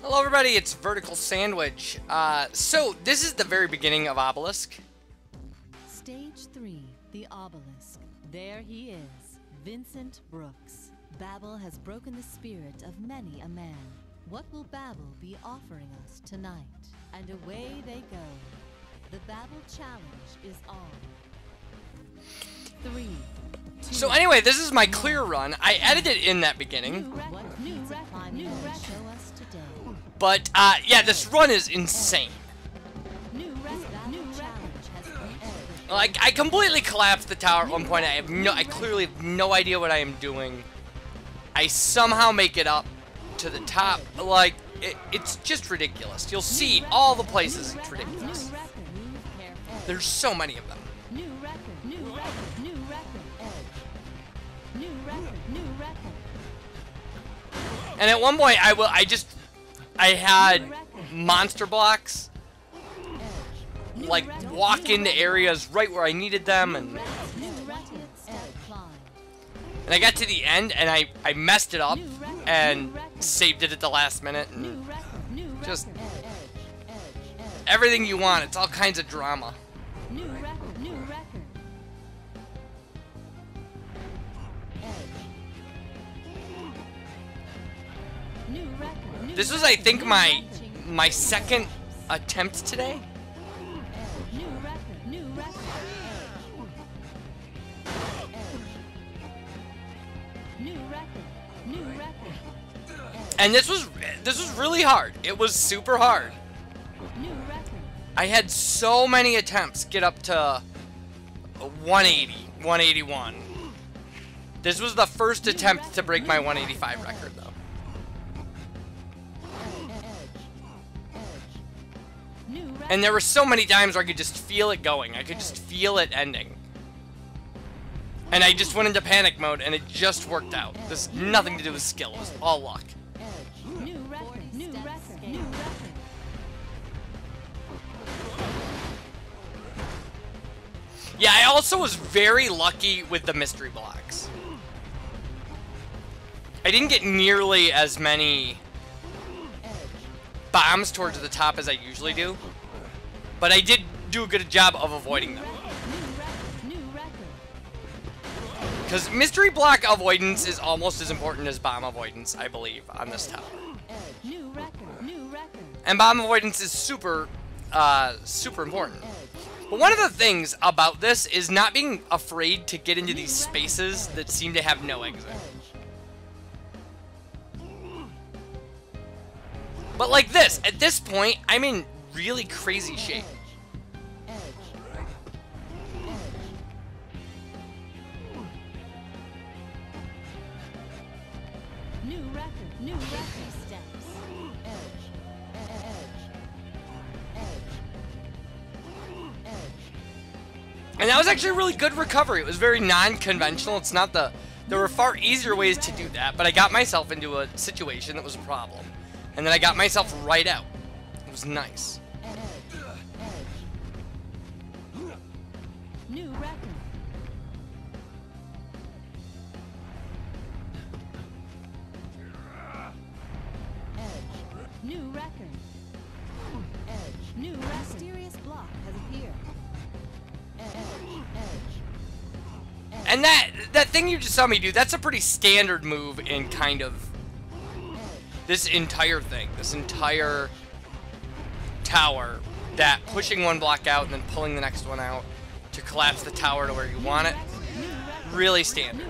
Hello everybody, it's VerticalSandwich. So this is the very beginning of Obelisk. Stage 3, the Obelisk. There he is, Vincent Brooks. Babel has broken the spirit of many a man. What will Babel be offering us tonight? And away they go. The Babel challenge is on. 3, 2, So anyway, this is my clear run. I edited in that beginning. But yeah, this run is insane. Like, I completely collapsed the tower at one point. I clearly have no idea what I am doing. I somehow make it up to the top. Like, it's just ridiculous. You'll see all the places it's ridiculous. There's so many of them. And at one point, I had monster blocks, like, walk into areas right where I needed them, and I got to the end, and I messed it up, and saved it at the last minute, and just everything you want. It's all kinds of drama. This was, I think, my second attempt today. And this was really hard. It was super hard. I had so many attempts get up to 180, 181. This was the first attempt to break my 185 record, though. And there were so many times where I could just feel it going. I could just feel it ending. And I just went into panic mode, and it just worked out. This has nothing to do with skill. It was all luck. Yeah, I also was very lucky with the mystery blocks. I didn't get nearly as many bombs towards the top as I usually do, but I did do a good job of avoiding them. Because mystery block avoidance is almost as important as bomb avoidance, I believe, on this tower. And bomb avoidance is super, super important. But one of the things about this is not being afraid to get into these spaces that seem to have no exit. But like this, at this point, I'm in really crazy shape. New record steps. And that was actually a really good recovery. It was very non-conventional. It's not the... There were far easier ways to do that, but I got myself into a situation that was a problem. And then I got myself right out. It was nice. New record. New record. New mysterious block has appeared. And that thing you just saw me do, that's a pretty standard move in kind of this entire thing, this entire tower, that pushing one block out and then pulling the next one out to collapse the tower to where you want it. Really standard.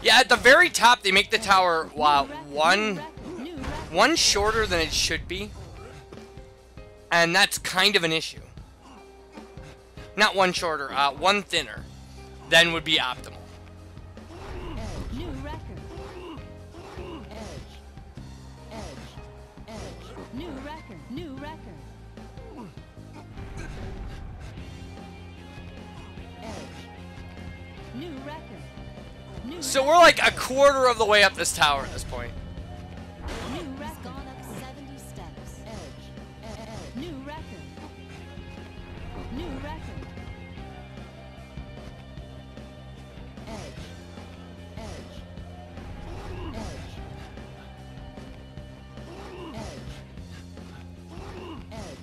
Yeah, at the very top, they make the tower, wow, one shorter than it should be. And that's kind of an issue. Not one shorter, one thinner. Then would be optimal. New record. So we're like a quarter of the way up this tower at this point. New record. Gone up 76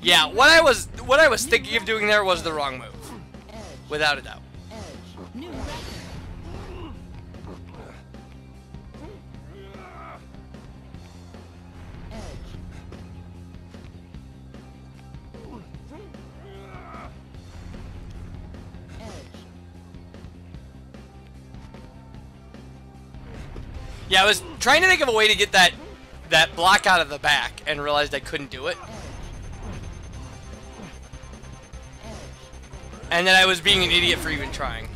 Yeah, what I was thinking of doing there was the wrong move, without a doubt. New record. Yeah, I was trying to think of a way to get that block out of the back and realized I couldn't do it. And then I was being an idiot for even trying.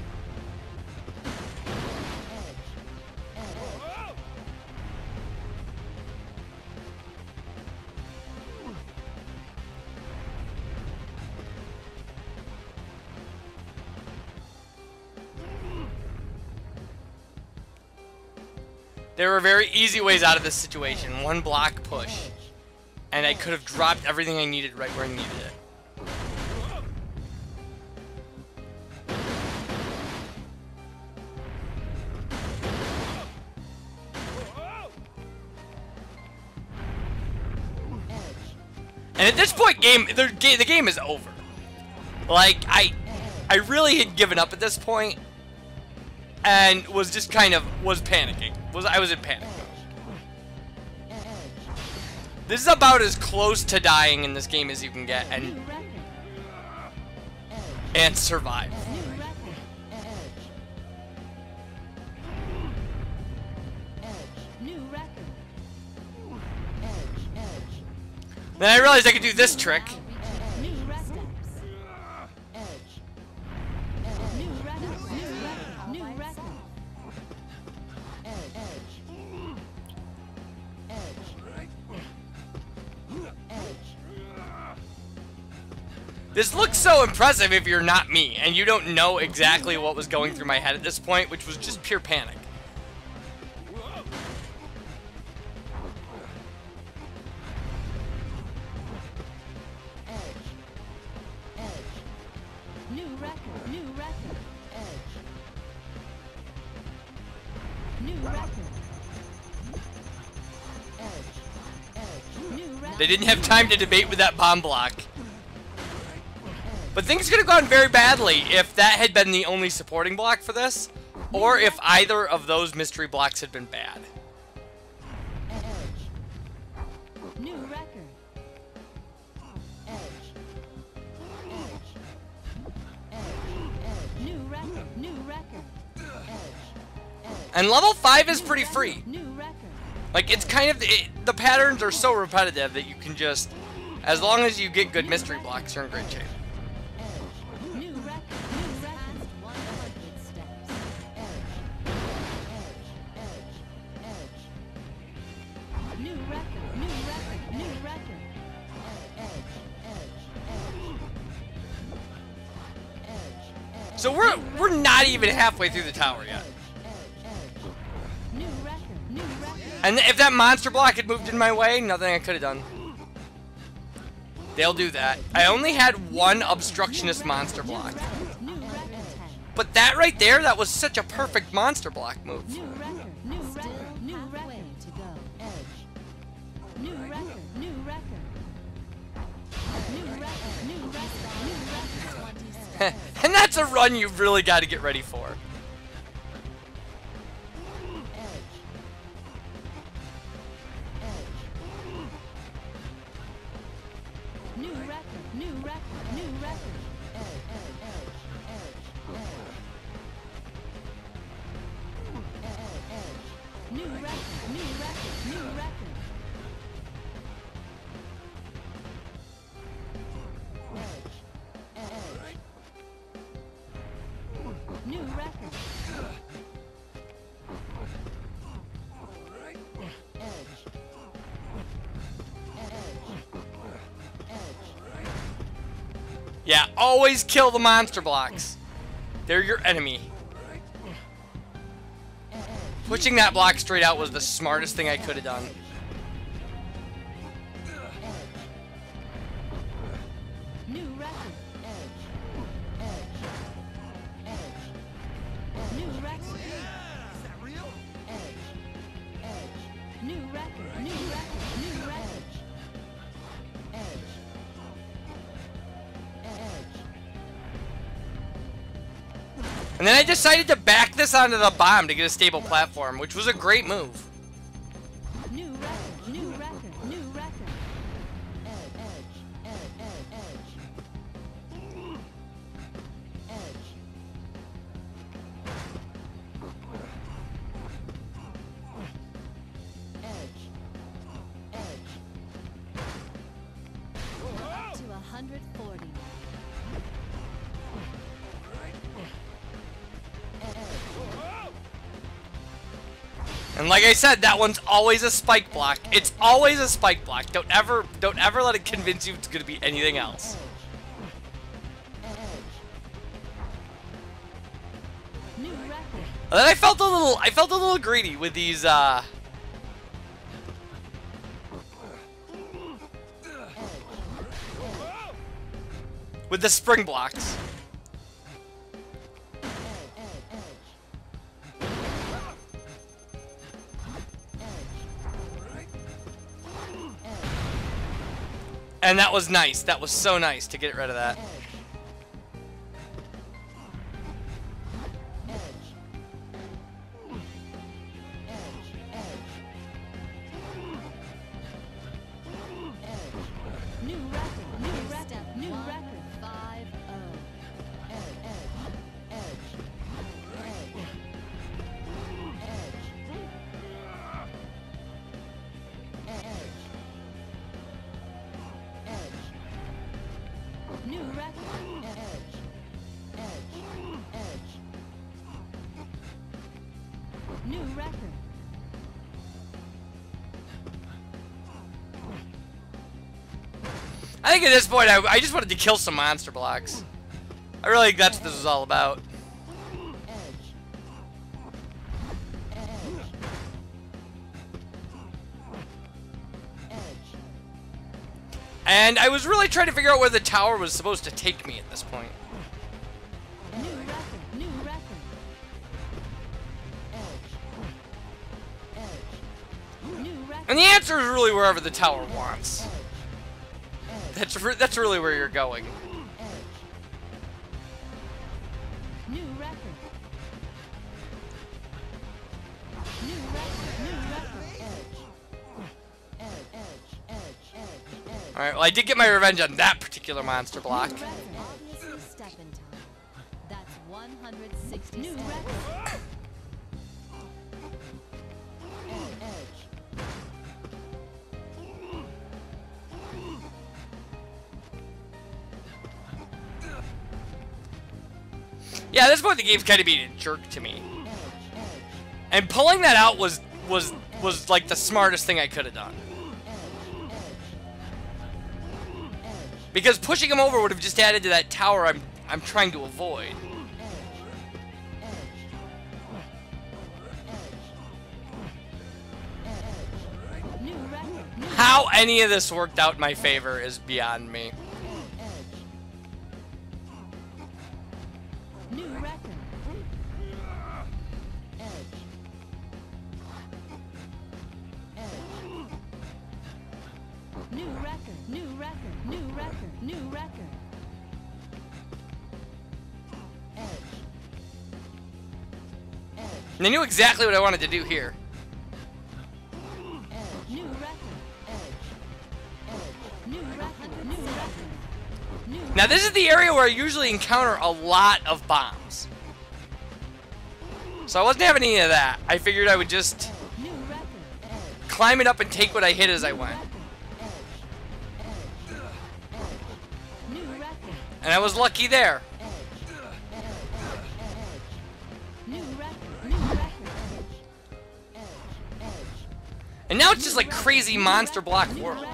There were very easy ways out of this situation. One block push. And I could have dropped everything I needed right where I needed it. And at this point, the game is over. Like, I really had given up at this point, and was just kind of panicking. I was in panic mode. This is about as close to dying in this game as you can get, and survive. Then I realized I could do this trick. This looks so impressive if you're not me, and you don't know exactly what was going through my head at this point, which was just pure panic. They didn't have time to debate with that bomb block. But things could have gone very badly if that had been the only supporting block for this, or if either of those mystery blocks had been bad. New record. New record. And level 5 is pretty free. New record. Like, it's kind of, the patterns are so repetitive that you can just, as long as you get good mystery blocks, you're in great shape. New record. New record. 100 steps. New record. New record. New record. So we're not even halfway through the tower yet. New record. New record. And if that monster block had moved in my way, nothing I could have done. They'll do that. I only had one obstructionist monster block. New record. 10. But that right there, that was such a perfect monster block move. New record. New record. New record to go. New record. New record. New record. New record. New record. 20 steps. And that's a run you've really got to get ready for. New record. New record. New record. New record. New record. New record. New record. Yeah, always kill the monster blocks. They're your enemy. Pushing that block straight out was the smartest thing I could have done. New record. New record. Is that real? New record. New record. New record. And then I decided to back this onto the bomb to get a stable platform, which was a great move. New record, new record, new record. Edge, edge, edge. Edge. Edge. Edge. Up to 140. And like I said, that one's always a spike block. It's always a spike block. Don't ever let it convince you it's gonna be anything else. New record. And then I felt a little greedy with these with the spring blocks. And that was nice. That was so nice to get rid of that. New record, new record, new record. 5-0. New record. New record. I think at this point, I just wanted to kill some monster blocks. I really think that's what this was all about. And I was really trying to figure out where the tower was supposed to take me at this point. New record, new record. New record. And the answer is really wherever the tower wants. That's really where you're going. New record. New record, new record. Alright, well I did get my revenge on that particular monster block. New record. Obviously step in time. That's 160 new record. Yeah, at this point the game's kind of being a jerk to me. And pulling that out was like the smartest thing I could have done. Because pushing him over would have just added to that tower I'm trying to avoid. How any of this worked out in my favor is beyond me. New record. New record, new record, new record, new record. And I knew exactly what I wanted to do here. New record. New record, new record. Now this is the area where I usually encounter a lot of bombs. So I wasn't having any of that. I figured I would just New record. climb it up and take what I hit as I went. New record. And I was lucky there. New record, new record. And now it's just like crazy monster block world.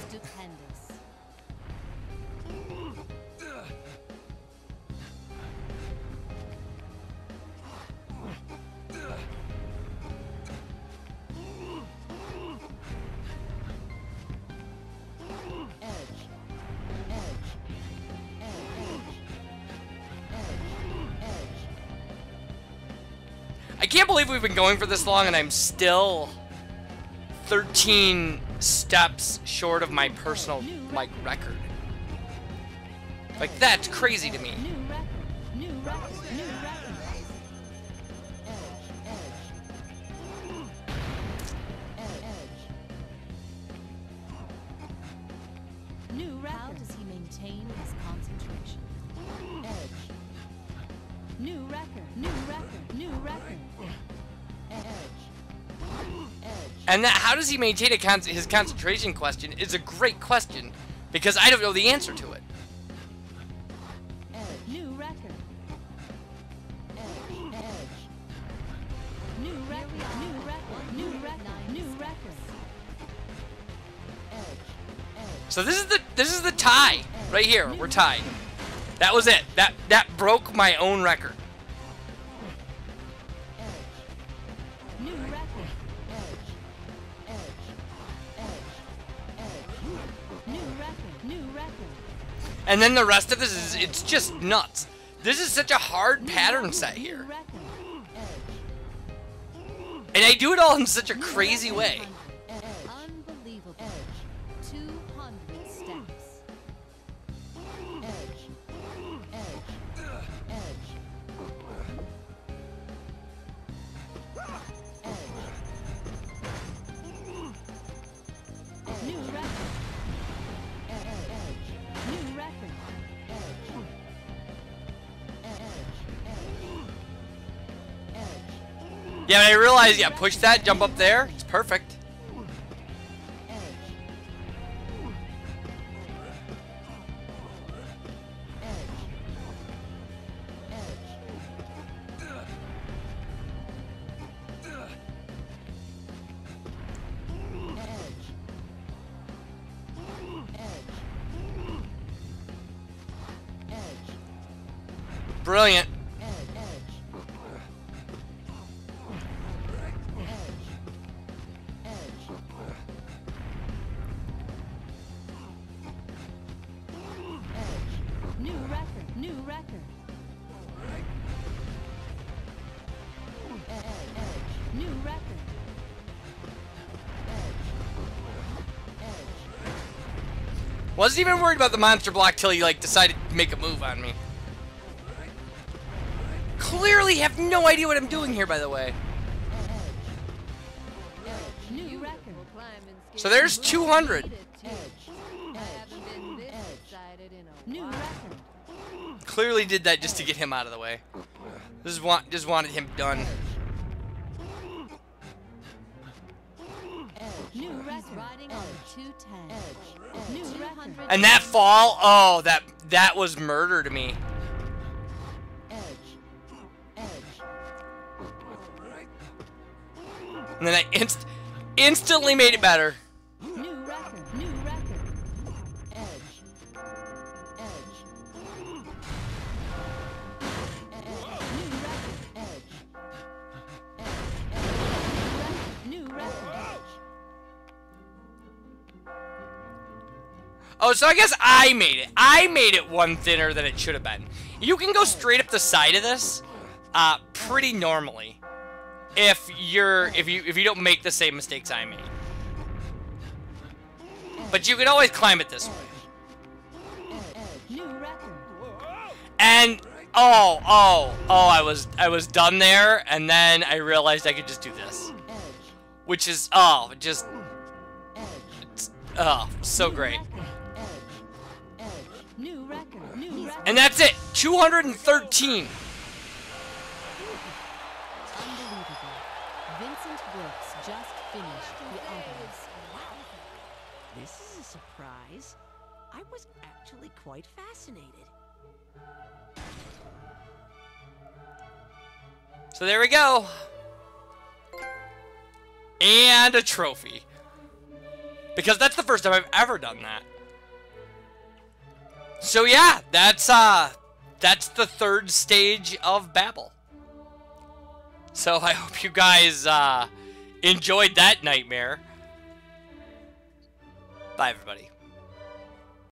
Stupendous. I can't believe we've been going for this long and I'm still 13 steps short of my personal, like, record. Like, that's crazy to me. New record, How does he maintain his concentration? Edge. New record. New record. New record. Edge. And that, how does he maintain his concentration question is a great question, because I don't know the answer to it. New record. Edge. New record. New record. New record. New record. So this is the tie right here. We're tied. That was it. That broke my own record. New record. New record. New record. And then the rest of this is, it's just nuts. This is such a hard pattern set here. And I do it all in such a crazy way. Unbelievable. 200 steps. New record. New record. Yeah, and I realized, yeah, push that, jump up there. It's perfect. Brilliant. New record. New record. New record. Wasn't even worried about the monster block till he like decided to make a move on me. Clearly have no idea what I'm doing here, by the way. New record. So there's 200. New record. Clearly did that just to get him out of the way. Just wanted him done. New record. Riding on 210. New record. And that fall, oh, that was murder to me. And then I instantly made it better. New record. New record. Edge. New record. New record. Oh, so I guess I made it. I made it one thinner than it should have been. You can go straight up the side of this, pretty normally. If you don't make the same mistakes I made. But you can always climb it this way. New record. And I was done there, and then I realized I could just do this. Which is so great. New record. New record. And that's it. 213. Unbelievable. Vincent Brooks just finished the Obelisk. Wow, this is a surprise. I was actually quite fascinated. So there we go. And a trophy. Because that's the first time I've ever done that. So yeah, that's the third stage of Babel. So I hope you guys enjoyed that nightmare. Bye everybody.